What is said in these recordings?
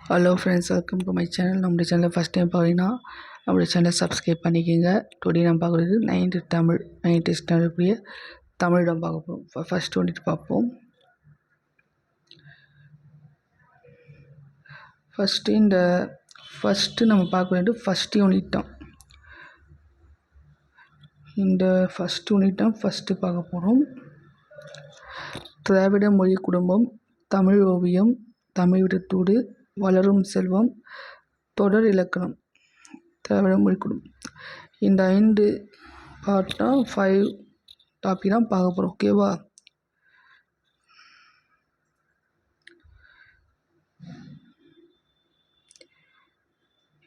Hello friends, welcome to my channel. நம்முடைய சேனலில் first time பார்த்தீங்கன்னா நம்முடைய சேனலை சப்ஸ்கிரைப் பண்ணிக்கோங்க. டுடே நம்ம பார்க்குறது 9th ஸ்டாண்டர்டுக்குரிய தமிழிடம் பார்க்க போகிறோம். ஃபஸ்ட் வந்துட்டு பார்ப்போம். ஃபஸ்ட்டு நம்ம பார்க்க வேண்டியது ஃபஸ்ட் யூனிட் தான். இந்த ஃபஸ்ட் யூனிட் தான் ஃபஸ்ட்டு பார்க்க போகிறோம். திராவிட மொழி குடும்பம், தமிழ் ஓவியம், தமிழ் விடத்தூடு, வளரும் செல்வம், தொடர் இலக்கணம், திராவிட மொழி குடும்பம். இந்த 5 பார்ட்டாக 5 டாபிக் தான் பார்க்க போகிறோம். ஓகேவா?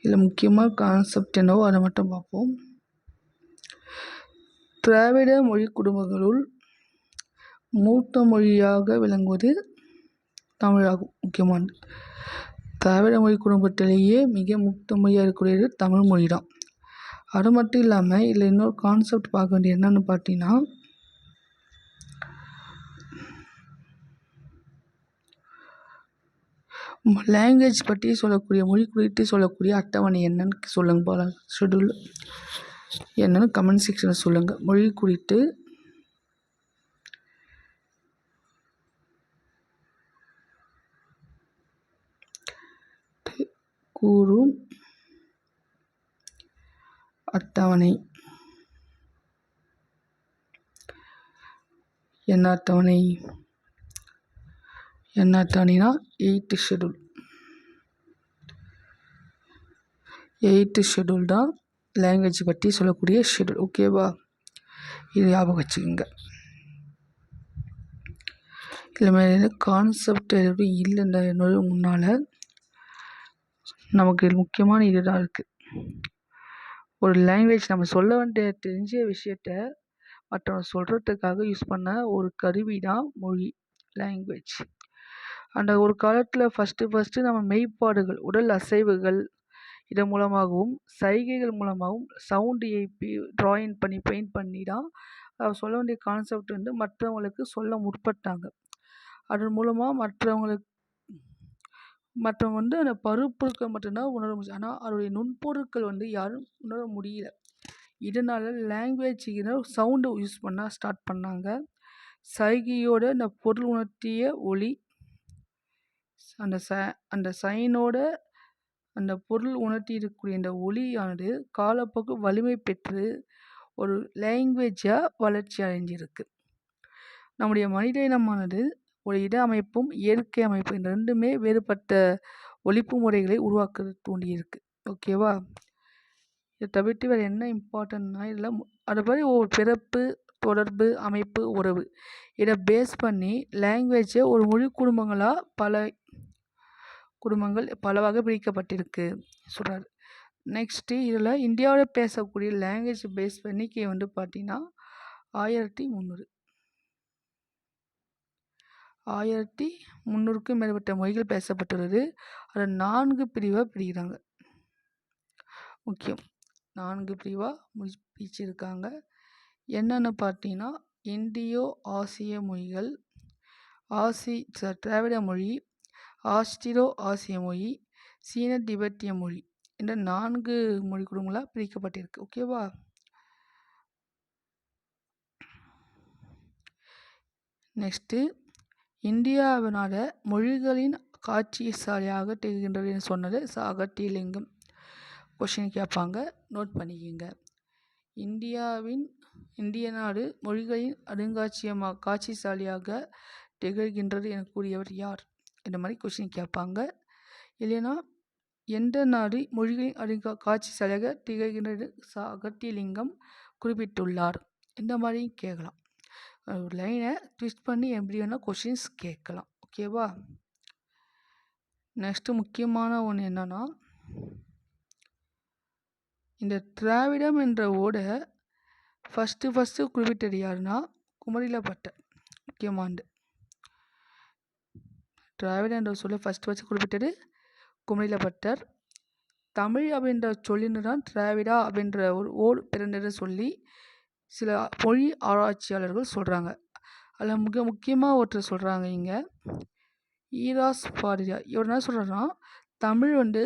இதில் முக்கியமாக கான்செப்ட் என்னவோ அதை மட்டும் பார்ப்போம். திராவிட மொழி குடும்பங்களுள் மூத்த மொழியாக விளங்குவது தமிழாகும். முக்கியமானது. திராவிட மொழி குடும்பத்திலேயே மிக மூத்த மொழியாக இருக்கக்கூடியது தமிழ் மொழி தான். அது மட்டும் இல்லாமல் இதில் இன்னொரு கான்செப்ட் பார்க்க வேண்டியது என்னென்னு பார்த்தீங்கன்னா, லாங்குவேஜ் பற்றி சொல்லக்கூடிய, மொழி குறித்து சொல்லக்கூடிய அட்டவணை என்னன்னு சொல்லுங்க போல. ஷெட்யூல் என்னன்னு கமெண்ட் செக்ஷனில் சொல்லுங்கள். மொழி குறித்து கூறும் அட்டவணை என்ன அட்டவணை? என்ன அட்டவணைனா 8th ஷெட்யூல். 8th ஷெட்யூல் தான் லாங்குவேஜ் பற்றி சொல்லக்கூடிய ஷெட்யூல். ஓகேவா? இது ஞாபகம் வச்சுக்கோங்க. இதில் மேலே கான்செப்ட் எதுவும் இல்லைன்ற முன்னால் நமக்கு முக்கியமான இதுதான் இருக்குது. ஒரு லாங்குவேஜ் நம்ம சொல்ல வேண்டிய தெரிஞ்ச விஷயத்த மற்றவங்க சொல்கிறதுக்காக யூஸ் பண்ண ஒரு கருவி தான் மொழி, லாங்குவேஜ். அந்த ஒரு காலத்தில் ஃபஸ்ட்டு நம்ம மெய்ப்பாடுகள், உடல் அசைவுகள் இதன் மூலமாகவும் சைகைகள் மூலமாகவும் சவுண்டு எழுப்பி ட்ராயிங் பண்ணி பெயிண்ட் பண்ணி தான் சொல்ல வேண்டிய கான்செப்ட் மற்றவங்களுக்கு சொல்ல முற்பட்டாங்க. அதன் மூலமாக மற்றவங்க அந்த பருப்பொருட்கள் மட்டும்தான் உணர முடியும். ஆனால் அதோடைய நுண்பொருட்கள் யாரும் உணர முடியல. இதனால் லாங்குவேஜ் சவுண்டு யூஸ் பண்ண ஸ்டார்ட் பண்ணாங்க. சைகையோட அந்த பொருள் உணர்த்திய ஒலி, அந்த சைனோட அந்த பொருள் உணர்த்தி இருக்கக்கூடிய இந்த ஒலியானது காலப்போக்கு வலிமை பெற்று ஒரு லாங்குவேஜாக வளர்ச்சி அடைஞ்சிருக்கு. நம்முடைய மனித இனமானது ஒரு இட அமைப்பும் இயற்கை அமைப்பும் இந்த ரெண்டுமே வேறுபட்ட ஒலிப்பு முறைகளை உருவாக்க தூண்டியிருக்கு. ஓகேவா? இதை தவிர்த்து வேறு என்ன இம்பார்ட்டன்ட்னா, இதில் அது மாதிரி ஒரு பிறப்பு, தொடர்பு, அமைப்பு, உறவு இதை பேஸ் பண்ணி லாங்குவேஜை ஒரு மொழி குடும்பங்களாக பல வகை பிரிக்கப்பட்டிருக்கு சொல்கிறார். நெக்ஸ்ட்டு இதில் இந்தியாவில் பேசக்கூடிய லாங்குவேஜ் பேஸ் எண்ணிக்கை பார்த்தீங்கன்னா 1300க்கும் மேற்பட்ட மொழிகள் பேசப்பட்டுள்ளது. அதை 4 பிரிவாக பிரிக்கிறாங்க. முக்கியம் 4 பிரிவாக பிரிச்சிருக்காங்க. என்னென்னு பார்த்தீங்கன்னா, இந்தியோ ஆசிய மொழிகள், திராவிட மொழி, ஆஸ்திரோ ஆசிய மொழி, சீன திபெத்திய மொழி என்ற 4 மொழி குடும்பங்களாக பிரிக்கப்பட்டிருக்கு. ஓகேவா? நெக்ஸ்ட்டு இந்தியாவினோட மொழிகளின் காட்சிசாலியாக திகழ்கின்றது என்று சொன்னது அகத்தியலிங்கம். கொஷின் கேட்பாங்க, நோட் பண்ணிக்கோங்க. இந்திய நாடு மொழிகளின் காட்சிசாலியாக திகழ்கின்றது என கூறியவர் யார்? இந்த மாதிரி கொஷின் கேட்பாங்க. இல்லைன்னா எந்த நாடு மொழிகளின் காட்சிசாலியாக திகழ்கின்றது அகத்தியலிங்கம் குறிப்பிட்டுள்ளார்? இந்த மாதிரியும் கேட்கலாம். ஒரு லைனை ட்விஸ்ட் பண்ணி எப்படி வேணால் கொஷின்ஸ் கேட்கலாம். ஓகேவா? நெக்ஸ்ட்டு முக்கியமான ஒன்று என்னன்னா, இந்த திராவிடம் என்ற ஓட ஃபஸ்ட்டு குறிப்பிட்டது யாருன்னா குமரில பட்டர். முக்கியமானது. திராவிடம் என்ற சொல்ல ஃபஸ்ட்டு குறிப்பிட்டது குமரில பட்டர். தமிழ் அப்படின்ற சொல்லின்னு தான் திராவிடா அப்படின்ற ஒரு ஓர் பிறந்தது சொல்லி சில மொழி ஆராய்ச்சியாளர்கள் சொல்கிறாங்க. அதில் முக்கியமாக ஒருத்தர் சொல்கிறாங்க இங்கே, ஈராஸ் பாரியா. இவர் என்ன சொல்கிறாருன்னா, தமிழ் வந்து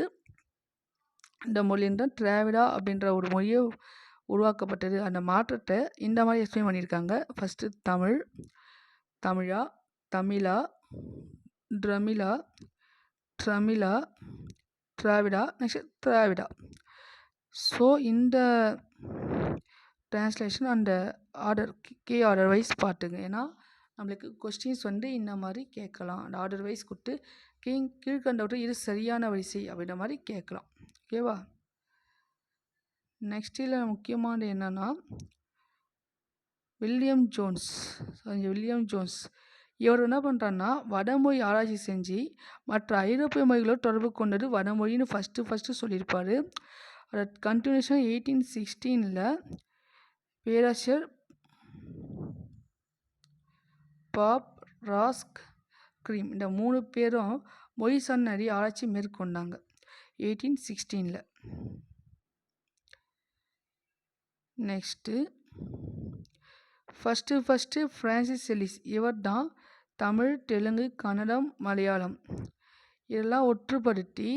இந்த மொழியிலிருந்து தான் திராவிடா அப்படின்ற ஒரு மொழியை உருவாக்கப்பட்டது. அந்த மாற்றத்தை இந்த மாதிரி எக்ஸ்பிளைன் பண்ணியிருக்காங்க. ஃபஸ்ட்டு தமிழ், தமிழா, தமிழா, ட்ரமிழா, ட்ரமிழா, திராவிடா, நெக்ஸ்ட் திராவிடா. ஸோ இந்த டிரான்ஸ்லேஷன் அந்த ஆர்டர் கீ ஆர்டர் வைஸ் பார்த்துங்க. ஏன்னா நம்மளுக்கு கொஸ்டின்ஸ் வந்து இந்த மாதிரி கேட்கலாம். அந்த ஆர்டர் வைஸ் கொடுத்து கீழ்கண்டவற்றில் இது சரியான வரிசை அப்படின்ற மாதிரி கேட்கலாம். ஓகேவா? நெக்ஸ்ட் இதில் முக்கியமானது என்னென்னா வில்லியம் ஜோன்ஸ் இவர் என்ன பண்ணுறாருன்னா வடமொழி ஆராய்ச்சி செஞ்சு மற்ற ஐரோப்பிய மொழிகளோடு தொடர்பு கொண்டது வடமொழின்னு ஃபஸ்ட்டு சொல்லியிருப்பார். அதை கண்டினியூஷன் 1816 பேராசிரியர் பாப் ராஸ்க் கிரீம் இந்த 3 பேரும் மொழி சார்ந்த நிறைய ஆராய்ச்சி மேற்கொண்டாங்க 1816. நெக்ஸ்ட்டு ஃபஸ்ட்டு ஃப்ரான்சிஸ் எலிஸ் இவர் தான் தமிழ், தெலுங்கு, கன்னடம், மலையாளம் இதெல்லாம் ஒற்றுப்படுத்தி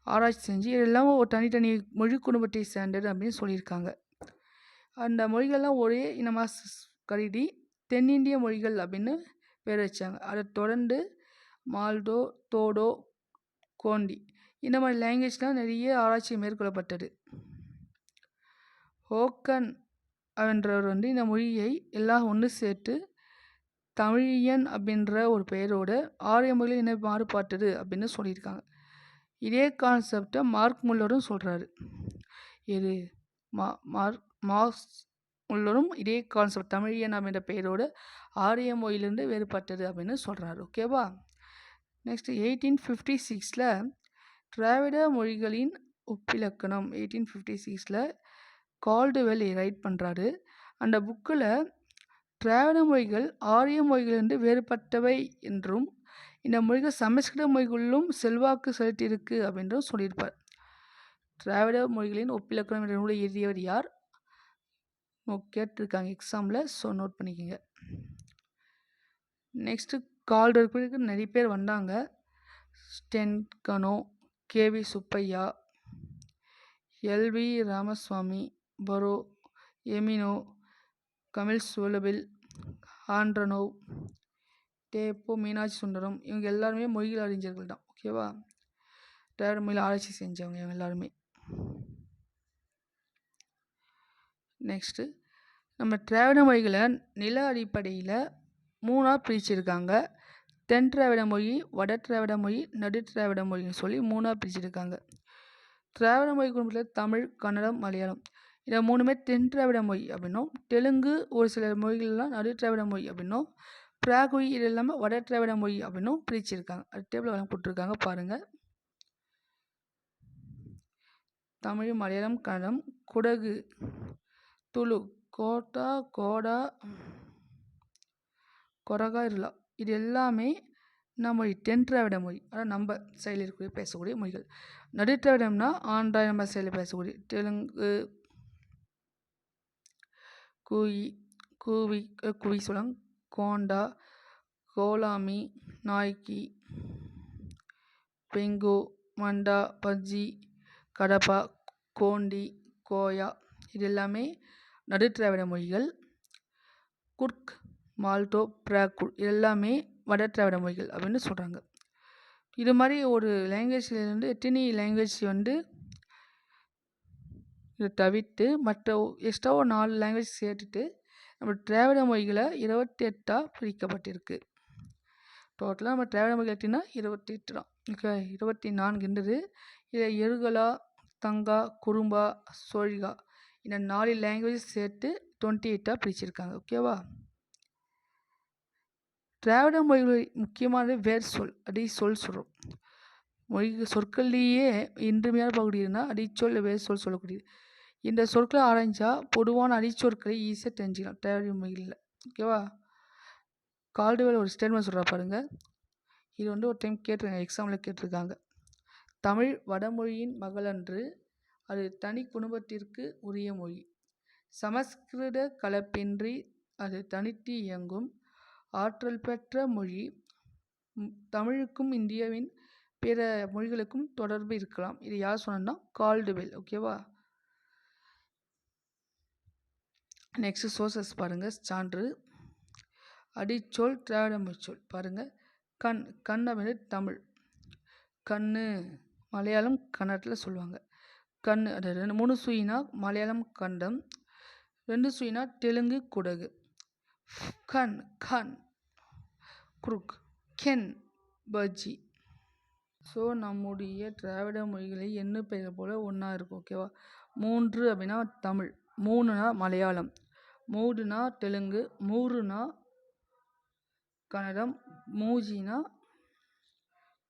ஆராய்ச்சி செஞ்சு இதெல்லாம் ஒரு தனித்தனி மொழி குடும்பத்தை சேர்ந்தது அப்படின்னு சொல்லியிருக்காங்க. அந்த மொழிகள்லாம் ஒரே இனமாக கருதி தென்னிந்திய மொழிகள் அப்படின்னு பேர் வச்சாங்க. அதை தொடர்ந்து மால்டோ, தோடோ, கோண்டி இந்த மாதிரி லாங்குவேஜ்லாம் நிறைய ஆராய்ச்சி மேற்கொள்ளப்பட்டது. ஹோக்கன் அப்படின்றவர் வந்து இந்த மொழியை எல்லாம் ஒன்று சேர்த்து தமிழியன் அப்படின்ற ஒரு பெயரோடு ஆரிய மொழியில் என்ன மாறுபாட்டது அப்படின்னு சொல்லியிருக்காங்க. இதே கான்செப்டை மார்க் முல்லரும் சொல்கிறாரு. இது மார்க்ஸ் முல்லரும் இதே கான்செப்ட் தமிழியன் அப்படின்ற பெயரோடு ஆரிய மொழியிலிருந்து வேறுபட்டது அப்படின்னு சொல்கிறாரு. ஓகேவா? நெக்ஸ்ட் 1856 திராவிட மொழிகளின் ஒப்பிலக்கணம் 1856 கால்டுவெல் ரைட் பண்ணுறாரு. அந்த புக்கில் திராவிட மொழிகள் ஆரிய மொழிகளிலிருந்து வேறுபட்டவை என்றும் இந்த மொழிகள் சமஸ்கிருத மொழிகளிலும் செல்வாக்கு செலுத்தியிருக்கு அப்படின்றும் சொல்லியிருப்பார். திராவிட மொழிகளின் ஒப்பிலக்கணம் என்ற நூலை எழுதியவர் யார்? கேட்டிருக்காங்க எக்ஸாமில். ஸோ நோட் பண்ணிக்கோங்க. நெக்ஸ்ட்டு கால்டுவெல் நிறைய பேர் வந்தாங்க. Sten Konow, K V Subbaiah, L V Ramaswamy, Burrow, Emeneau, Kamil Zvelebil, Andronov, தேப்போ, மீனாட்சி சுந்தரம் இவங்க எல்லாருமே மொழிகள் அறிஞர்கள் தான். ஓகேவா? திராவிட மொழியில் ஆராய்ச்சி செஞ்சவங்க இவங்க எல்லாருமே. நெக்ஸ்ட்டு நம்ம திராவிட மொழிகளை நில அடிப்படையில் 3ஆக பிரிச்சிருக்காங்க. தென் திராவிட மொழி, வட திராவிட மொழி, நடு திராவிட மொழின்னு சொல்லி 3ஆக பிரிச்சிருக்காங்க. திராவிட மொழி குடும்பத்தில் தமிழ், கன்னடம், மலையாளம் இதை 3மே தென் திராவிட மொழி அப்படின்னும், தெலுங்கு ஒரு சில மொழிகள்லாம் நடு திராவிட மொழி அப்படின்னும், பிராகுயி இது எல்லாமே வட திராவிட மொழி அப்படின்னும் பிரிச்சிருக்காங்க. அது டேபிள் வளம் போட்டிருக்காங்க பாருங்கள். தமிழ், மலையாளம், கன்னடம், குடகு, துளு, கோட்டா, கோடா, கொரகா, இருளா இது எல்லாமே மொழி தென் திராவிட மொழி. அதாவது நம்ம சைடில் இருக்கக்கூடிய பேசக்கூடிய மொழிகள். நடு திராவிடம்னா ஆந்திரா நம்ம சைடில் பேசக்கூடிய தெலுங்கு, குவி சுலம், கோண்டா, கோலாமி, நாய்க்கி, பெங்கோ, மண்டா, பஜ்ஜி, கடப்பா, கோண்டி, கோயா இது எல்லாமே நடு திராவிட மொழிகள். குர்க், மால்டோ, பிராகுல் இது எல்லாமே வட திராவிட மொழிகள் அப்படின்னு சொல்கிறாங்க. இது மாதிரி ஒரு லாங்குவேஜ்லேருந்து எத்தனை லாங்குவேஜ் வந்து இதை தவிர்த்து மற்ற எக்ஸ்ட்ரா ஒரு 4 லாங்குவேஜ் சேர்த்துட்டு நம்ம திராவிட மொழிகளை 28ஆக பிரிக்கப்பட்டிருக்கு. டோட்டலாக நம்ம திராவிட மொழிகள் எப்படின்னா 28 தான். ஓகே, 24 இருந்தது. இதில் எருகலா, தங்கா, குறும்பா, சோழிகா இந்த 4 லாங்குவேஜ் சேர்த்து 28ஆக பிரிச்சிருக்காங்க. ஓகேவா? திராவிட மொழிகள் முக்கியமானது வேர் சொல், அடிச்சொல் சொல்கிறோம். மொழி சொற்கள்லேயே இன்றியமையாத பகுதினா அடிச்சொல், வேர் சொல் சொல்லக்கூடியது. இந்த சொற்களை ஆராய்ஞ்சால் பொதுவான அடிச்சொற்களை ஈஸியாக தெரிஞ்சுக்கலாம் திராவிட மொழிகளில். ஓகேவா? கால்டுவெல் ஒரு ஸ்டேட்மெண்ட் சொல்கிறா பாருங்கள். இது வந்து ஒரு டைம் கேட்டிருக்காங்க, எக்ஸாமில் கேட்டிருக்காங்க. தமிழ் வடமொழியின் மகளன்று, அது தனி குடும்பத்திற்கு உரிய மொழி. சமஸ்கிருத கலப்பின்றி அது தனித்து இயங்கும் ஆற்றல் பெற்ற மொழி. தமிழுக்கும் இந்தியாவின் பிற மொழிகளுக்கும் தொடர்பு இருக்கலாம். இது யார் சொன்னா கால்டுவெல். ஓகேவா? நெக்ஸ்ட் சோர்சஸ் பாருங்க. சான்று, அடிச்சொல், திராவிட மொழிச்சொல் பாருங்க. கண் அப்படின்னு தமிழ், கண்ணு மலையாளம் கன்னடத்தில் சொல்லுவாங்க. கண் அது 3 சுயினா மலையாளம் கண்டம், 2 சுயினா தெலுங்கு குடகு. கண் கண் குறுக், கென் பஜ்ஜி. ஸோ நம்முடைய திராவிட மொழிகளை எண்ணு பெயர் போல் ஒன்றா இருக்கும். ஓகேவா? 3 அப்படின்னா தமிழ், 3னா மலையாளம், 3னா தெலுங்கு, 3னா கன்னடம், மூஜினா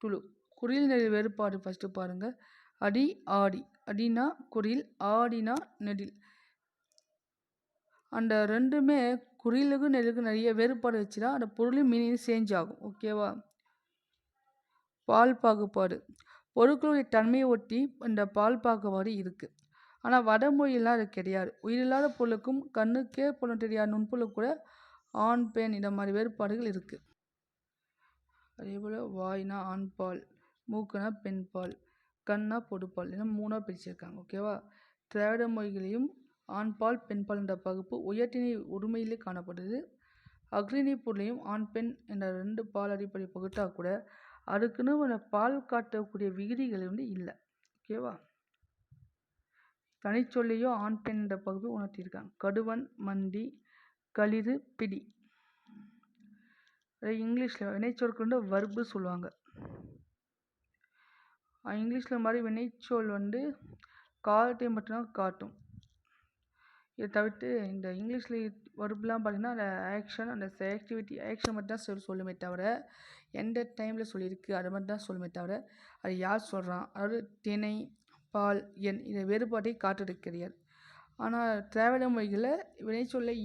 துளு. குறில் நெடில் வேறுபாடு ஃபஸ்ட்டு பாருங்கள். அடி ஆடி, அடினா குறில், ஆடினா நெடில். அந்த ரெண்டுமே குறிலுக்கும் நெடிலுக்கும் நிறைய வேறுபாடு வச்சுதான் அந்த பொருளும் மீனிங் சேஞ்ச் ஆகும். ஓகேவா? பால் பாகுபாடு, பொருட்களுடைய தன்மையை ஒட்டி இந்த பால் பாகுபாடு இருக்குது. ஆனால் வடமொழியெல்லாம் அது கிடையாது. உயிரில்லாத பொருளுக்கும் கண்ணுக்கே பொருள் தெரியாத நுண்பொருள் கூட ஆண் பெண் இந்த மாதிரி வேறுபாடுகள் இருக்குது. அதே போல் வாய்னா ஆண் பால், மூக்குனா பெண் பால், கண்ணா பொடுப்பால், என 3ஆக பிரிச்சிருக்காங்க. ஓகேவா? திராவிட மொழிகளையும் ஆண் பால் பெண் பால் என்ற பகுப்பு உயர்த்திணை உரிமையிலே காணப்படுது. அக்ரிணை பொருளையும் ஆண் பெண் என்ற 2 பால் அடிப்படை பகுத்தா கூட அதுக்குன்னு பால் காட்டக்கூடிய விகுதிகள் இல்லை. ஓகேவா? தனிச்சொல்லையும் ஆண் பெண் என்ற பகுப்பு உணர்த்தியிருக்காங்க. கடுவன், மண்டி, களிறு, பிடி. இங்கிலீஷில் வினைச்சொற்கள் வர்பு சொல்லுவாங்க. இங்கிலீஷில் மாதிரி வினைச்சொல் காலத்தை மட்டும்தான் காட்டும். இதை தவிர்த்து இந்த இங்கிலீஷில் வர்புலாம் பார்த்திங்கன்னா அந்த ஆக்ஷன், அந்த ஆக்டிவிட்டி, ஆக்ஷன் மட்டும் தான் சொல்லுமே தவிர எந்த டைமில் சொல்லியிருக்கு அதை மட்டும் தான் சொல்லுமே தவிர அது யார் சொல்கிறான், அதாவது திணை, பால், எண் இதை வேறுபாட்டை காட்டுறது கிடையாது. ஆனால் திராவிட மொழிகளில் வினைச்சொல்லை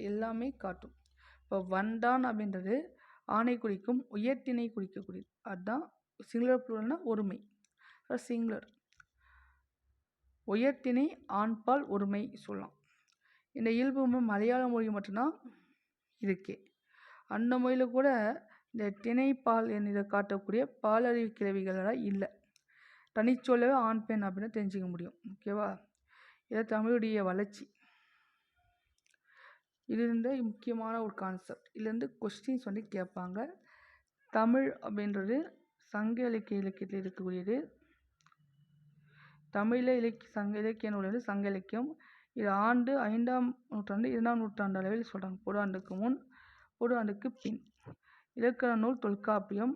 எல்லாமே காட்டும். இப்போ வந்தான் அப்படின்றது ஆணை குறிக்கும், உயர்த்திணை குறிக்கக்கூடியது. அதுதான் சிங்குலர் ப்ளூரல்னா ஒருமை, சிங்குலர். உயர்த்திணை ஆண்பால் ஒருமை சொல்லலாம். இந்த இயல்பு மலையாள மொழி மட்டும்தான் இருக்கே. அந்த மொழியில் கூட இந்த திணை பால் இதை காட்டக்கூடிய பாலறிவு கிளவிகளெல்லாம் இல்லை. தனிச்சொல்லவே ஆண் பெண் அப்படின்னு தெரிஞ்சுக்க முடியும். ஓகேவா? இதை தமிழுடைய வளர்ச்சி. இது முக்கியமான ஒரு கான்செப்ட். இதுலேருந்து கொஸ்டின்ஸ் கேட்பாங்க. தமிழ் அப்படின்றது சங்க இலக்கியத்தில் இருக்கக்கூடியது. தமிழில் சங்க இலக்கிய நூல் சங்க இலக்கியம். இது ஆண்டு 5ஆம் நூற்றாண்டு 2ஆம் நூற்றாண்டு அளவில் சொல்கிறாங்க. பொது ஆண்டுக்கு முன், பொது ஆண்டுக்கு பின். இலக்கண நூல் தொல்காப்பியம்.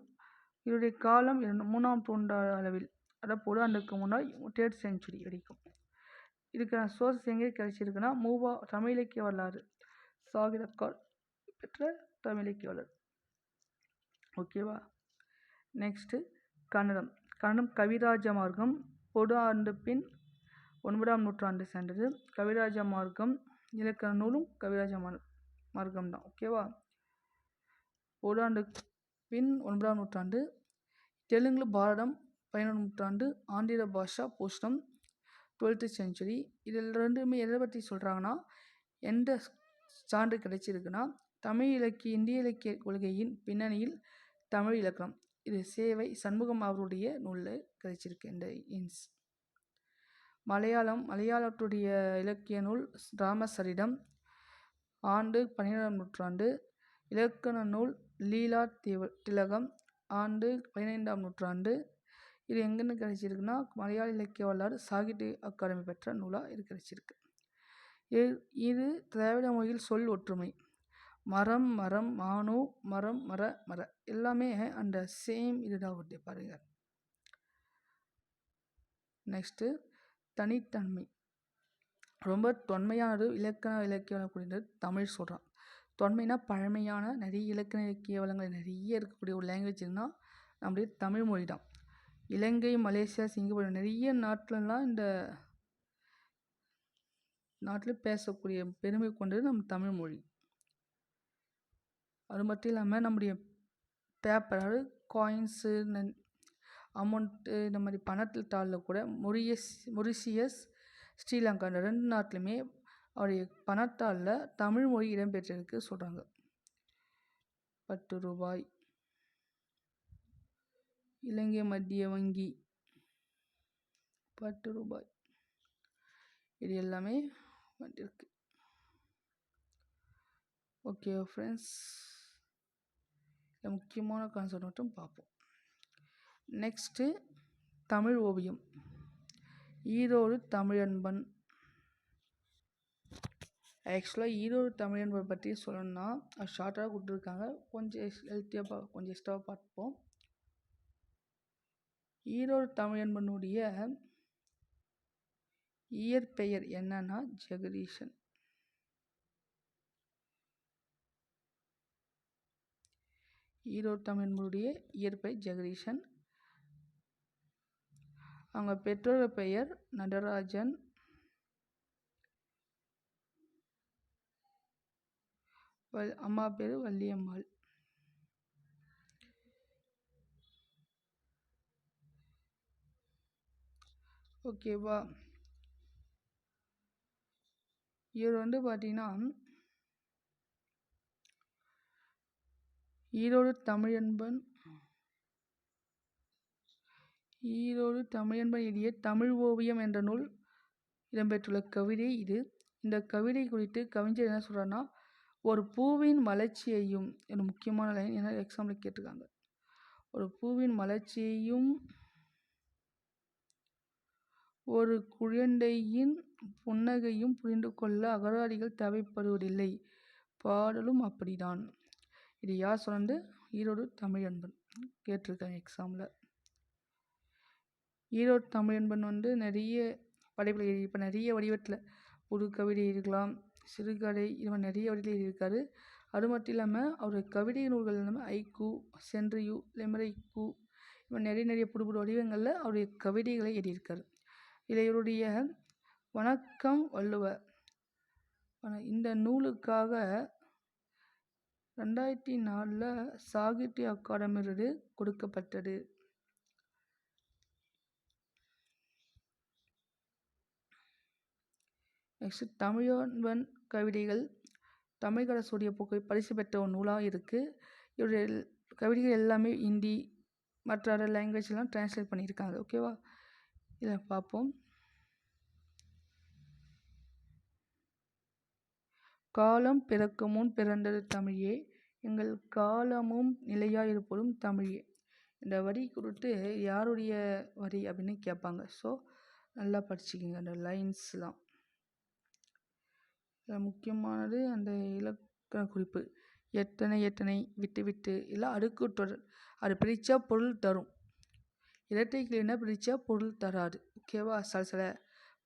இதனுடைய காலம் 3ஆம் நூற்றாண்டு அளவில், அதாவது பொது ஆண்டுக்கு முன்னாடி 3rd century வரைக்கும். இதுக்கான சோர்ஸ் எங்கே கிடைச்சிருக்குன்னா தமிழ் இலக்கிய வரலாறு சாகிரக்கால் பெற்ற தமிழ் இலக்கிய வரலாறு. ஓகேவா? நெக்ஸ்ட்டு கன்னடம். கன்னடம் கவிராஜ மார்க்கம் பொது ஆண்டு பின் 9ஆம் நூற்றாண்டு சென்றது. கவிராஜ மார்க்கம் இலக்கண நூலும் கவிராஜ மார்க்கம் தான். ஓகேவா? பொது ஆண்டு பின் 9ஆம் நூற்றாண்டு. தெலுங்கு பாரதம் 11ஆம் நூற்றாண்டு. ஆந்திர பாஷா பூஷ்ணம் 12th century. இதில் ரெண்டுமே எதை பற்றி சொல்கிறாங்கன்னா, எந்த சான்று கிடைச்சிருக்குன்னா தமிழ் இலக்கிய இந்திய இலக்கிய கொள்கையின் பின்னணியில் தமிழ் இலக்கணம். இது சேவை சண்முகம் அவருடைய நூலில் கிடைச்சிருக்கு இந்த இன்ஸ். மலையாளத்துடைய இலக்கிய நூல் ராமசரிதம் ஆண்டு 12ஆம் நூற்றாண்டு. இலக்கண நூல் லீலா திலகம் ஆண்டு 15ஆம் நூற்றாண்டு. இது எங்கேருந்து கிடைச்சிருக்குன்னா மலையாள இலக்கிய வரலாறு சாகித்ய அகாடமி பெற்ற நூலாக இது கிடைச்சிருக்கு. இது திராவிட மொழியில் சொல் ஒற்றுமை. மரம் மரம், மானு மரம், மர மர எல்லாமே அந்த சேம் இதுதான் வருது பாருங்கள். நெக்ஸ்ட்டு தனித்தன்மை. ரொம்ப தொன்மையானது இலக்கிய வளக்கூடியது தமிழ் சொல்கிறான். தொன்மைனா பழமையான நிறைய இலக்கிய வளங்கள் நிறைய இருக்கக்கூடிய ஒரு லாங்குவேஜ் இருந்தால் நம்முடைய தமிழ் மொழி தான். இலங்கை, மலேசியா, சிங்கப்பூர் நிறைய நாட்டிலலாம் இந்த நாட்டில் பேசக்கூடிய பெருமை கொண்டது நம்ம தமிழ் மொழி. அது மட்டும் இல்லாமல் நம்முடைய பேப்பர், அதாவது காயின்ஸு, அமௌண்ட்டு, இந்த மாதிரி பணத்தில் தாளில் கூட மொரிஷியஸ், ஸ்ரீலங்கா இந்த 2 நாட்டிலுமே அவருடைய பணத்தாளில் தமிழ் மொழி இடம்பெற்றிருக்கு சொல்கிறாங்க. 10 ரூபாய், இலங்கை மத்திய வங்கி ₹10. இது எல்லாமே வந்திருக்கு. ஓகே ஃப்ரெண்ட்ஸ், முக்கியமான கான்செப்ட் மட்டும் பார்ப்போம். நெக்ஸ்ட்டு தமிழ் ஓவியம். ஈரோடு தமிழன்பன். ஆக்சுவலாக ஈரோடு தமிழன்பன் பற்றி சொல்லணும்னா அது ஷார்ட்டாக கொடுத்துருக்காங்க. கொஞ்சம் ஹெல்த்தியாக கொஞ்சம் எக்ஸ்ட்ராவாக பார்ப்போம். ஈரோடு தமிழன்பனுடைய இயற்பெயர் என்னன்னா ஜெகதீசன். ஈரோடு தமிழன்பனுடைய இயற்பெயர் ஜெகதீசன். அவங்க பெற்றோர் பெயர் நடராஜன், அம்மா பேர் வள்ளியம்மாள். ஓகேவா? இவர் பார்த்தீங்கன்னா ஈரோடு தமிழன்பன் எழுதிய தமிழ் ஓவியம் என்ற நூல் இடம்பெற்றுள்ள கவிதை இது. இந்த கவிதை குறித்து கவிஞர் என்ன சொல்கிறாருன்னா, ஒரு பூவின் மலர்ச்சியையும், ஒரு முக்கியமான லைன், என்ன எக்ஸாம்பிள் கேட்டிருக்காங்க, ஒரு பூவின் மலர்ச்சியையும் ஒரு குழந்தையின் புன்னகையும் புரிந்து கொள்ள அகராதிகள் தேவைப்படுவதில்லை, பாடலும் அப்படிதான். இது யார் சொன்னது? ஈரோடு தமிழன்பன் கேட்டிருக்காங்க எக்ஸாமில். ஈரோடு தமிழன்பன் நிறைய படைப்புகள் எழுதியிருப்பார். நிறைய வடிவத்தில் புது கவிதை இருக்கலாம், சிறுகதை, இது மாதிரி நிறைய வடிவத்தில் எழுதியிருக்காரு. அது மட்டும் இல்லாமல் அவருடைய கவிதை நூல்கள் இல்லாமல் ஐக்கூ, சென்ட்ரியூ, லெமரைக்கூ, இவன் நிறைய புது புது வடிவங்களில் அவருடைய கவிதைகளை எழுதியிருக்காரு. இதில் இவருடைய வணக்கம் வள்ளுவ இந்த நூலுக்காக 2004 சாகித்ய அகாடமி விருது கொடுக்கப்பட்டது. நெக்ஸ்ட் தமிழன்பன் கவிதைகள் தமிழ்கரசுடைய பரிசு பெற்ற ஒரு நூலாக இருக்குது. இவருடைய கவிதைகள் எல்லாமே ஹிந்தி மற்ற அதர் லாங்குவேஜ்லாம் டிரான்ஸ்லேட் பண்ணியிருக்காங்க. ஓகேவா? இதை பார்ப்போம். காலம் பிறக்கும் முன் பிறந்தது தமிழே, எங்கள் காலமும் நிலையாயிருப்பதும் தமிழே. இந்த வரி குறித்து யாருடைய வரி அப்படின்னு கேட்பாங்க. ஸோ நல்லா படிச்சுக்கிங்க அந்த லைன்ஸ்லாம். முக்கியமானது அந்த இலக்கண குறிப்பு. எத்தனை எத்தனை, விட்டு விட்டு, இல்லை அடுக்குத்தொடர். அது பிரித்தா பொருள் தரும். இரட்டை கிளினா பிரித்தா பொருள் தராது. ஓகேவா? சலசல,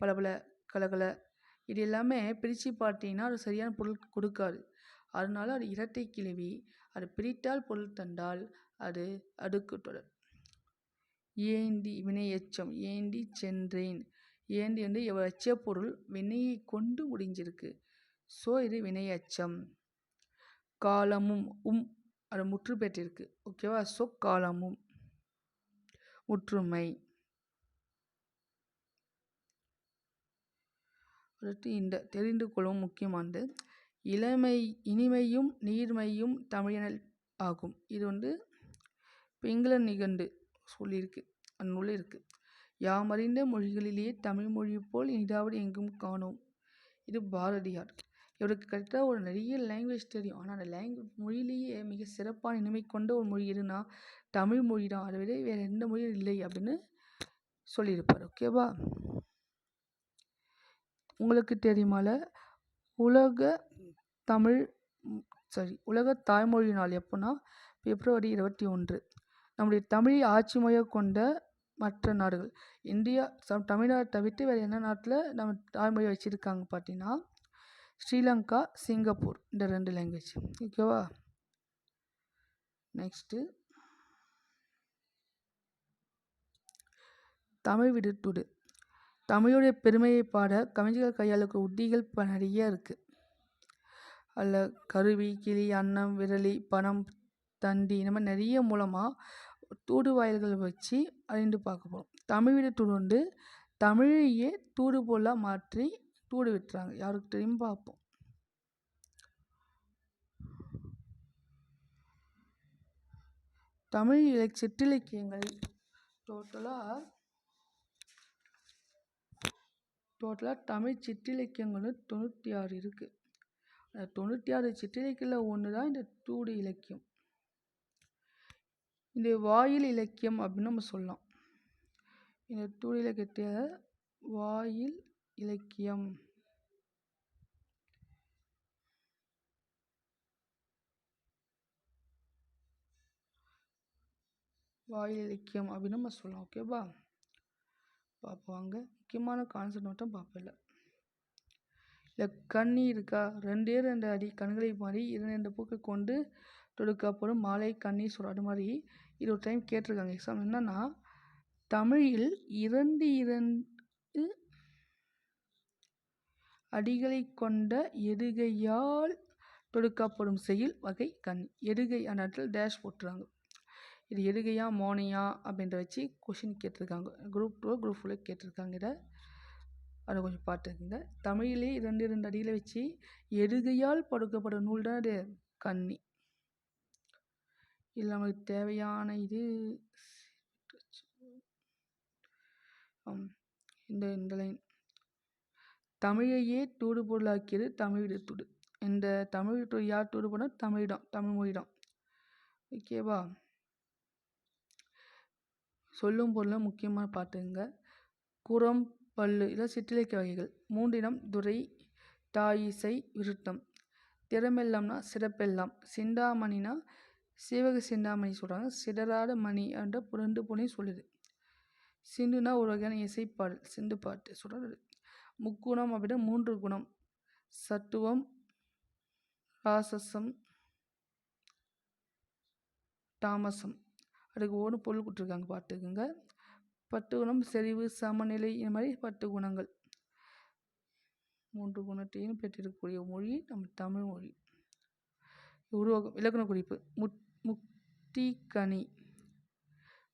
பலபல, கலகல, இது எல்லாமே பிரித்து பார்த்தீங்கன்னா அது சரியான பொருள் கொடுக்காது. அதனால அது இரட்டை கிளவி. அது பிரித்தால் பொருள் தந்தால் அது அடுக்குத்தொடர். ஏந்தி வினை எச்சம். ஏந்தி சென்றேன். ஏந்தி எச்ச பொருள் வினையை கொண்டு முடிஞ்சிருக்கு. ஸோ இது வினை எச்சம். காலமும் அது முற்று பெற்றிருக்கு. ஓகேவா? ஸோ காலமும் முற்றுமை. அடுத்து இந்த தெரிந்து கொள்ளவும் முக்கியமானது, இனிமையும் நீர்மையும் தமிழனல் ஆகும். இது பிங்கள நிகண்டு சொல்லியிருக்கு, அந்த நூல் இருக்குது. யாமறிந்த மொழிகளிலேயே தமிழ் மொழி போல் இனிதாவது எங்கும் காணோம். இது பாரதியார். இவருக்கு கரெக்டாக ஒரு நிறைய லாங்குவேஜ் தெரியும். ஆனால் அந்த மொழியிலேயே மிக சிறப்பான இனிமை கொண்ட ஒரு மொழி எதுனா தமிழ் மொழி தான். அதை விட வேறு எந்த மொழியும் இல்லை அப்படின்னு சொல்லியிருப்பார். ஓகேவா? உங்களுக்கு தெரியுமால உலக தாய்மொழி நாள் எப்போனா February 21. நம்முடைய தமிழை ஆட்சி மொழியாக கொண்ட மற்ற நாடுகள், இந்தியா தமிழ்நாடு தவிர்த்து வேறு என்ன நாட்டில் நம்ம தாய்மொழியை வச்சுருக்காங்க பார்த்தீங்கன்னா ஸ்ரீலங்கா, சிங்கப்பூர், இந்த 2 லாங்குவேஜ். ஓகேவா? நெக்ஸ்ட்டு தமிழ் விடுத்துடு. தமிழுடைய பெருமையை பாட கவிஞர்கள் கையாளுக்கு உத்திகள் நிறைய இருக்குது. அதில் கருவி, கிளி, அன்னம், விரலி, பணம், தண்டி, இந்த மாதிரி நிறைய மூலமாக தூடு வாயில்கள் வச்சு அறிந்து பார்க்க போகிறோம். தமிழ் விடுத்துடு தமிழையே தூடு பொருளாக மாற்றி தூடு விட்டுறாங்க. யாருக்கு தெரியும் பார்ப்போம். தமிழ் சிற்றிலக்கியங்கள் டோட்டலாக தமிழ் சிற்றிலக்கியங்கள் 96 இருக்குது. அந்த 96 சிற்றிலக்கியத்தில் ஒன்று தான் இந்த தூது இலக்கியம். இந்த வாயில் இலக்கியம் அப்படின்னு நம்ம சொல்லலாம். இந்த தூது இலக்கியத்தை வாயில் இலக்கியம் அப்படின்னு நம்ம சொல்லலாம். ஓகேவா? பார்ப்பாங்க. முக்கியமான கான்செப்ட் மட்டும் பார்ப்பதில்ல. இல்லை கண்ணி இருக்கா, 2 அடி கண்களை மாறி 2 பூக்கள் கொண்டு தொடுக்கப்படும் மாலை கண்ணி சொல்ற அது மாதிரி இது ஒரு டைம் கேட்டிருக்காங்க எக்ஸாம். என்னன்னா தமிழில் 2 அடிகளை கொண்ட எதுகையால் தொடுக்கப்படும் செயல் வகை கண்ணி. எதுகை அந்த இடத்துல டேஷ் போட்டுறாங்க. இது எதுகையா மோனையா அப்படின்ற வச்சு கொஷின் கேட்டிருக்காங்க. குரூப் 2 குரூப் 4 கேட்டிருக்காங்க. அதை கொஞ்சம் பார்த்துக்குங்க. தமிழிலே 2 அடியில் வச்சு எதுகையால் படுக்கப்படும் நூல் தான் அது கண்ணி. இல்லை நமக்கு தேவையான இது இந்த லைன் தமிழையே தூடு பொருளாக்கியது தமிழ் தூடு. இந்த தமிழ் தூடு யார் தூடு போனால் தமிழ்தான், தமிழ் மொழிதான். ஓகேவா? சொல்லும் பொருளும் முக்கியமான பார்த்துங்க. குரம் பல்லு இதான் சிற்றிலக்கிய வகைகள். 3 இனம் துறை தாயிசை விருத்தம். திறமெல்லாம்னா சிறப்பெல்லாம். சிந்தாமணினா சீவக சிந்தாமணி சொல்கிறாங்க. சிதறாத மணி என்ற 2 பொண்ணையும் சொல்லுது. சிந்துனா ஒரு வகையான இசைப்பாடல், சிந்து பாட்டு சொல்கிறது. முக்குணம் அப்படின்னா 3 குணம். சத்துவம், ராசசம், தாமசம். அதுக்கு ஒரு பொருள் கொடுத்துருக்காங்க பார்த்துக்குங்க. 10 குணம் செறிவு சமநிலை இந்த மாதிரி 10 குணங்கள். 3 குணத்தையும் பெற்றிருக்கக்கூடிய மொழி நம்ம தமிழ் மொழி. உருவாகும் இலக்கண குறிப்பு முக்தி கனி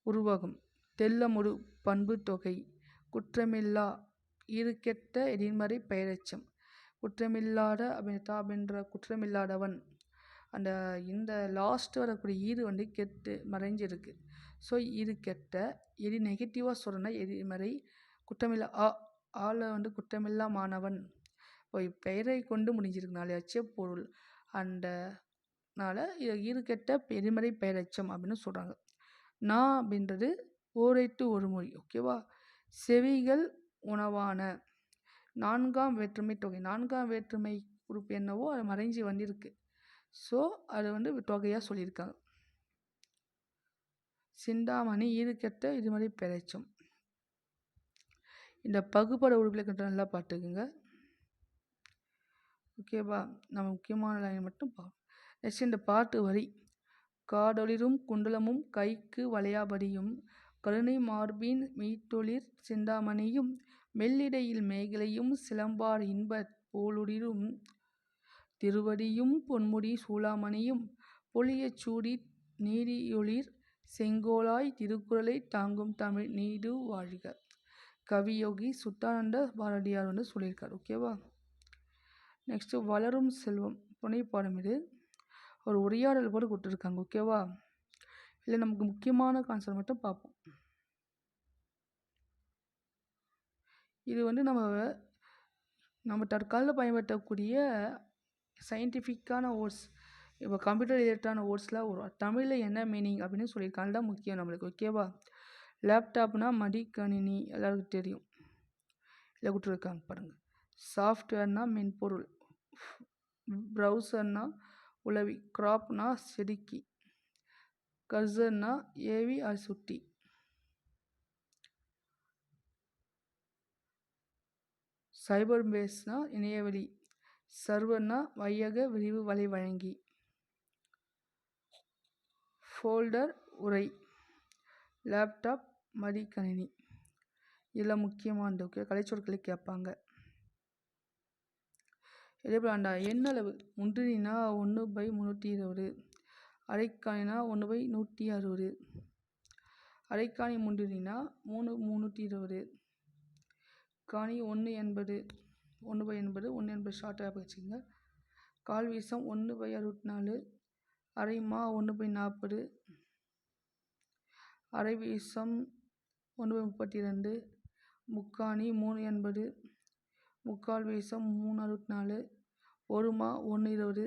உருவாகும் தெல்லமுடு பண்பு தொகை குற்றமில்லா ஈறுகெட்ட எதிர்மறை பெயரெச்சம். குற்றமில்லாத அப்படின்ற குற்றமில்லாதவன் அந்த இந்த லாஸ்ட் வரக்கூடிய ஈறு கெட்டு மறைஞ்சிருக்கு. ஸோ ஈறுகெட்ட எது நெகட்டிவாக சொல்கிறேன்னா எதிர்மறை குற்றமில்லா ஆளை குற்றமில்லா மாணவன். இப்போ பெயரை கொண்டு முடிஞ்சிருக்குனாலே அச்ச பொருள் அந்தனால ஈறுகெட்ட எதிர்மறை பெயரெச்சம் அப்படின்னு சொல்கிறாங்க. நான் அப்படின்றது ஓரைட்டு ஒரு மொழி. ஓகேவா? செவிகள் உணவான 4ஆம் வேற்றுமை தொகை. 4ஆம் வேற்றுமை உறுப்பு என்னவோ அது மறைஞ்சி வந்திருக்கு. ஸோ அது தொகையாக சொல்லியிருக்காங்க. சிந்தாமணி ஈறுகெட்ட எதிர்மறை பெயரெச்சம். இந்த பகுபட உறுப்பில் நல்லா பார்த்துக்குங்க. ஓகேவா? நம்ம முக்கியமான லைன் மட்டும் பார்ப்போம். நெக்ஸ்ட் இந்த பாட்டு வரி காடொளிரும் குண்டலமும் கைக்கு வளையாபடியும் கருணை மார்பின் மெய்த்தொழிற் சிந்தாமணியும் மெல்லிடையில் மேகலையும் சிலம்பார் இன்ப போலுடிரும் திருவடியும் பொன்முடி சூளாமணியும் பொலியச் சூடி நீதியொளிர் செங்கோலாய் திருக்குறளை தாங்கும் தமிழ் நீடு வாழ்க. கவியோகி சுத்தானந்த பாரதியார் சொல்லியிருக்கார். ஓகேவா? நெக்ஸ்ட்டு வளரும் செல்வம் புனைப்பாடம். இது ஒரு உரையாடல் கூட கொடுத்துருக்காங்க. ஓகேவா? இல்லை நமக்கு முக்கியமான கான்செப்ட் மட்டும் பார்ப்போம். இது நம்ம தற்காலில் பயன்படுத்தக்கூடிய சயின்டிஃபிக்கான வேர்ட்ஸ். இப்போ கம்ப்யூட்டர் ரிலேட்டடான வேர்ட்ஸ்லாம் ஒரு தமிழில் என்ன மீனிங் அப்படின்னு சொல்லியிருக்காங்க. தான் முக்கியம் நம்மளுக்கு. ஓகேவா? லேப்டாப்னா மடிக்கணினி எல்லாருக்கும் தெரியும். இல்லை கொடுத்துருக்காங்க பாருங்கள். சாஃப்ட்வேர்னால் மென்பொருள். ப்ரௌசர்னால் உளவி. கிராப்னா செதுக்கி. கர்சர்னா ஏவி சுட்டி. சைபர் பேஸ்னா இணையவழி. சர்வர்னா வையக விரிவு வலை வழங்கி. ஃபோல்டர் உரை. லேப்டாப் மடிக்கணினி. இதெல்லாம் முக்கியமானது. ஓகே? கலைச்சொற்களை கேட்பாங்க. இதேபோல் அந்த எண்ணளவு முன்றினா 1/320. அரைக்காணினா 1/160. அரைக்காணி முன்றினா 3/320. காணி 1/80. 1/80. 1/80 ஷார்ட்டாக வச்சுக்கோங்க. கால் வீசம் 1/64. அரைமா 1/40. அரை வீசம் 1/32, முக்காணி 380, முக்கால் வீசம் 364, ஒருமா 120,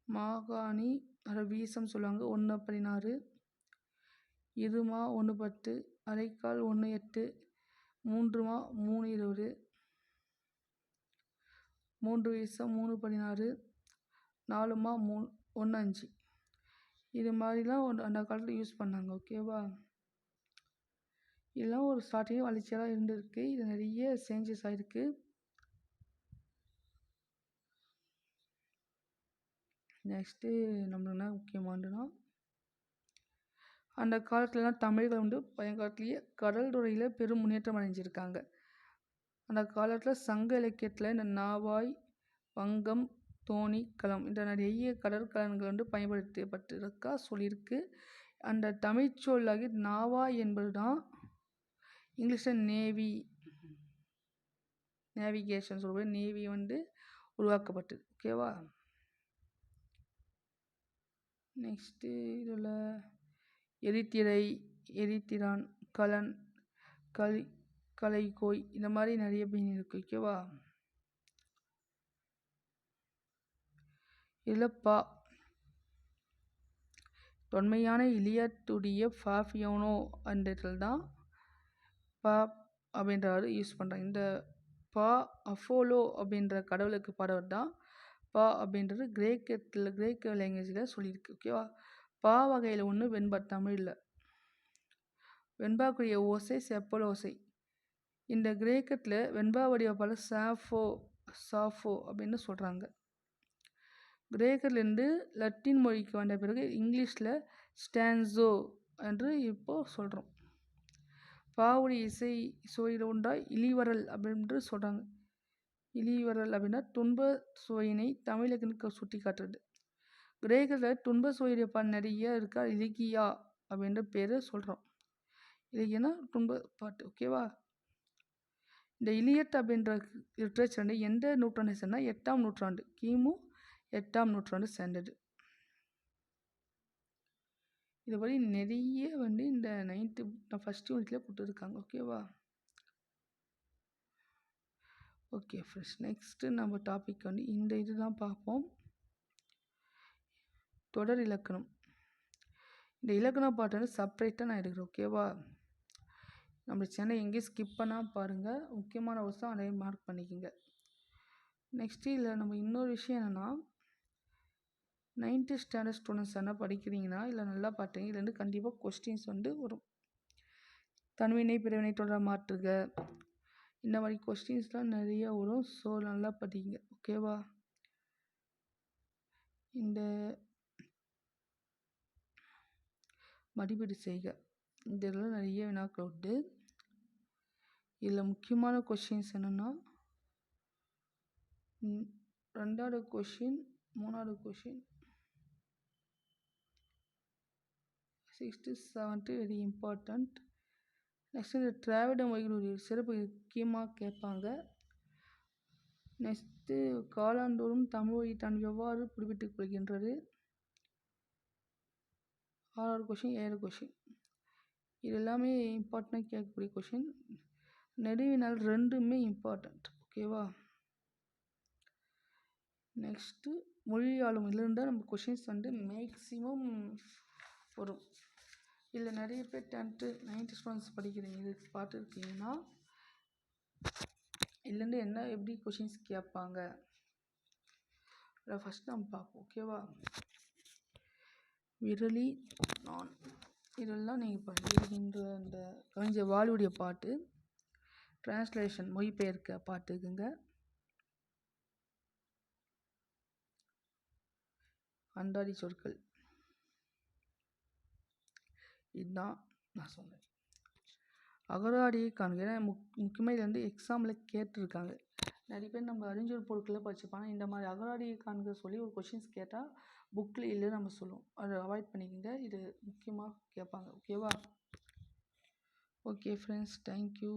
மாகாணி அரை வீசம் சொல்லுவாங்க 1/16, இருமா 1/10, அரைக்கால் 1/8, மூன்றுமா 3/20, மூன்று வீசம் 3/16, நாலுமா 1/5. இது மாதிரிலாம் அந்த காலத்தில் யூஸ் பண்ணாங்க. ஓகேவா? இதெல்லாம் ஒரு ஸ்டார்டிங் வளர்ச்சியாக இருந்திருக்கு. இது நிறைய சேஞ்சஸ் ஆகிருக்கு. நெக்ஸ்ட்டு நம்மளுக்கு என்ன முக்கியமானதுன்னா, அந்த காலத்துலலாம் தமிழர்கள் வந்து பழங்காலத்திலேயே கடல் துறையில் பெரும் முன்னேற்றம் அடைஞ்சிருக்காங்க. அந்த காலத்தில் சங்க இலக்கியத்தில் இந்த நாவாய், வங்கம், தோணி, களம் என்ற நிறைய கடற்கலன்கள் வந்து பயன்படுத்தப்பட்டிருக்கா சொல்லியிருக்கு. அந்த தமிழ்ச்சொல்லாகி நாவாய் என்பது தான் இங்கிலீஷில் நேவிகேஷன் சொல்லுவது நேவி வந்து உருவாக்கப்பட்டது. ஓகேவா? நெக்ஸ்ட்டு இதில் எரித்திரை, எரித்திரான், கலன், கலைகோய் இந்த மாதிரி நிறைய மீன் இருக்குது. ஓகேவா? இதில் தொன்மையான இலியட்டுடைய ஃபாஃபியோனோ அந்த இடத்துல தான் பா அப்படின்றாரு யூஸ் பண்ணுறாங்க. இந்த அஃபோலோ அப்படின்ற கடவுளுக்கு பாடவர் தான் அப்படின்றது கிரேக்க லாங்குவேஜில் சொல்லியிருக்கு. ஓகேவா? வகையில் ஒன்று வெண்பா. தமிழில் வெண்பாக்குரிய ஓசை செப்பல் ஓசை. இந்த கிரேக்கத்தில் வெண்பா வடிவ பல சாஃபோ அப்படின்னு சொல்கிறாங்க. கிரேக்கர்லேருந்து லத்தீன் மொழிக்கு வந்த பிறகு இங்கிலீஷில் ஸ்டான்சோ என்று இப்போது சொல்கிறோம். பாவுடைய இசை சுவையில் உண்டாய் இளிவரல் அப்படின்று சொல்கிறாங்க. இளிவரல் அப்படின்னா துன்ப சுவையினை தமிழகனுக்கு சுட்டி காட்டுறது. கிரேக்கத்தில் துன்ப சுவையுடைய நிறைய இருக்கா. இலக்கியா அப்படின்ற பேர் சொல்கிறோம். இலக்கியனா துன்ப பாட்டு. ஓகேவா? இந்த இலியட் அப்படின்ற லிட்ரேச்சர் எந்த நூற்றாண்டை சேர்ந்தால் 8ஆம் நூற்றாண்டு, கிமு 8ஆம் நூற்றாண்டு சேர்ந்தது. இதுபடி நிறைய வந்து இந்த 9th ஃபஸ்ட் யூனிட்டில் கொடுத்துருக்காங்க. ஓகேவா? ஓகே ஃப்ரெண்ட்ஸ், நெக்ஸ்ட்டு நம்ம டாபிக் வந்து இந்த இது தான் பார்ப்போம். தொடர் இலக்கணம். இந்த இலக்கண பாட்டு வந்து செப்பரேட்டாக நான் எடுக்கிறேன். ஓகேவா? நம்ம சேனல் எங்கேயும் ஸ்கிப் பண்ணால் பாருங்கள். முக்கியமான வருஷம் அதே மார்க் பண்ணிக்கோங்க. நெக்ஸ்ட்டு இதில் நம்ம இன்னொரு விஷயம் என்னென்னா, 9th ஸ்டாண்டர்ட் ஸ்டூடெண்ட்ஸ் என்ன படிக்கிறீங்கன்னா இல்லை நல்லா பார்த்தீங்க, இதுலேருந்து கண்டிப்பாக கொஸ்டின்ஸ் வந்து வரும். தன்வினை பிறவினை தொடர மாற்றுக இந்த மாதிரி கொஸ்டின்ஸ்லாம் நிறைய வரும். ஸோ நல்லா படிங்க. ஓகேவா? இந்த மதிப்பீடு செய்க இதெல்லாம் நிறைய வினாக்கள் உண்டு. இதில் முக்கியமான கொஸ்டின்ஸ் என்னென்னா, 2வது கொஷின், 3வது question, 6th 7th very important. Next இந்த திராவிட மொழிகளுடைய சிறப்பு முக்கியமாக கேட்பாங்க. நெக்ஸ்ட்டு காலாண்டோறும் தமிழ் மொழி தான் எவ்வாறு குறிப்பிட்டுக் கொள்கின்றது. 6வது கொஷின், 7வது கொஷின் இது எல்லாமே இம்பார்ட்டண்டாக கேட்கக்கூடிய கொஷின். நெடுவினால் ரெண்டுமே இம்பார்ட்டண்ட். ஓகேவா? நெக்ஸ்ட்டு மொழி ஆளும் இதிலிருந்தால் நம்ம கொஷின்ஸ் வந்து மேக்ஸிமம் வரும். இதில் நிறைய பேர் 10th 9th ஸ்டூடெண்ட்ஸ் படிக்கிறீங்க, இது பார்த்துருக்கீங்கன்னா இதுலேருந்து எப்படி கொஷின்ஸ் கேட்பாங்க அதை ஃபஸ்ட் நம்ம பார்ப்போம். ஓகேவா? விரலி நான் இதெல்லாம் நீங்கள் படிக்கின்ற அந்த கவிஞர் வாலியுடைய பாட்டு டிரான்ஸ்லேஷன் மொழிபெயர்க்க பாட்டுக்குங்க. அந்தாதி சொற்கள் இதுதான் நான் சொன்னேன். அகராடியை காண்க. ஏன்னா முக்கியமாக இதில் வந்து எக்ஸாமில் கேட்டிருக்காங்க. நிறைய பேர் நம்ம அறிஞர் பொருட்களில் படிச்சுப்பாங்க. இந்த மாதிரி அகராடியை காண்க சொல்லி ஒரு கொஷின்ஸ் கேட்டால் புக்கில் இல்லை நம்ம சொல்லுவோம். அதை அவாய்ட் பண்ணிக்கோங்க. இது முக்கியமாக கேட்பாங்க. ஓகேவா? Okay friends, thank you.